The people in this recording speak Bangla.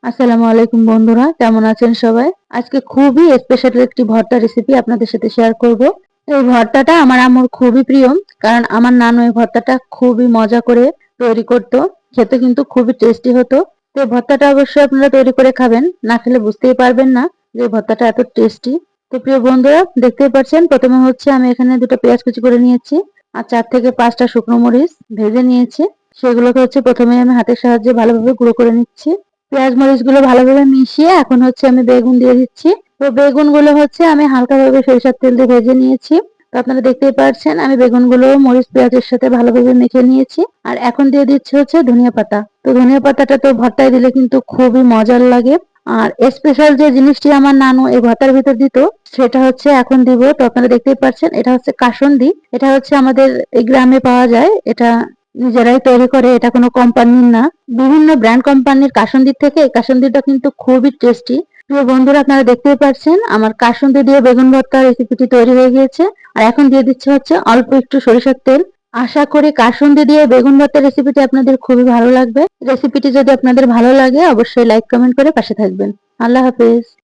আসসালামু আলাইকুম বন্ধুরা, কেমন আছেন সবাই? আজকে খুবই স্পেশাল একটি ভর্তা রেসিপি আপনাদের সাথে শেয়ার করব। এই ভর্তাটা আমার আম্মুর খুবই প্রিয়, কারণ আমার নানু এই ভর্তাটা খুবই মজা করে তৈরি করতো। খেতে কিন্তু খুবই টেস্টি হতো। তো এই ভর্তাটা অবশ্যই আপনারা তৈরি করে খাবেন, না খেলে বুঝতেই পারবেন না যে এই ভর্তাটা এত টেস্টি। তো প্রিয় বন্ধুরা, দেখতেই পাচ্ছেন প্রথমে হচ্ছে আমি এখানে দুটো পেঁয়াজ কুচি করে নিয়েছি আর 4 থেকে 5টা শুকনো মরিচ ভেজে নিয়েছি। সেগুলোকে হচ্ছে প্রথমে আমি হাতের সাহায্যে ভালোভাবে গুঁড়ো করে নিচ্ছি। পেঁয়াজ মরিচগুলো ভালোভাবে মিশিয়ে এখন হচ্ছে আমি বেগুন দিয়ে দিচ্ছি। তো বেগুনগুলো হচ্ছে আমি হালকাভাবে সরিষার তেল দিয়ে ভেজে নিয়েছি। তো আপনারা দেখতেই পাচ্ছেন আমি বেগুনগুলো মরিচ পেঁয়াজের সাথে ভালোভাবে মেখে নিয়েছি। আর এখন দিয়ে দিচ্ছি হচ্ছে ধনিয়া পাতা। তো ধনিয়া পাতাটা তো ভর্তায় দিলে কিন্তু খুবই মজার লাগে। আর স্পেশাল যে জিনিসটি আমার নানু এই ভর্তার ভিতর দিত সেটা হচ্ছে এখন দিব। তো আপনারা দেখতেই পাচ্ছেন এটা হচ্ছে কাসুন্দি। এটা হচ্ছে আমাদের এই গ্রামে পাওয়া যায়। এটা নিজেরাই তৈরি করে, এটা কোনো কোম্পানির না। বিভিন্ন ব্র্যান্ড কোম্পানির কাসুন্দির থেকে এই কাসুন্দিটা কিন্তু খুবই টেস্টি। প্রিয় বন্ধুরা, আপনারা দেখতেই পাচ্ছেন আমার কাসুন্দি দিয়ে বেগুন ভর্তা রেসিপিটি তৈরি হয়ে গিয়েছে। আর এখন দিয়ে দিচ্ছে হচ্ছে অল্প একটু সরিষার তেল। আশা করি কাসুন্দি দিয়ে বেগুন ভর্তা রেসিপিটি আপনাদের খুবই ভালো লাগবে। রেসিপিটি যদি আপনাদের ভালো লাগে অবশ্যই লাইক কমেন্ট করে পাশে থাকবেন। আল্লাহ হাফেজ।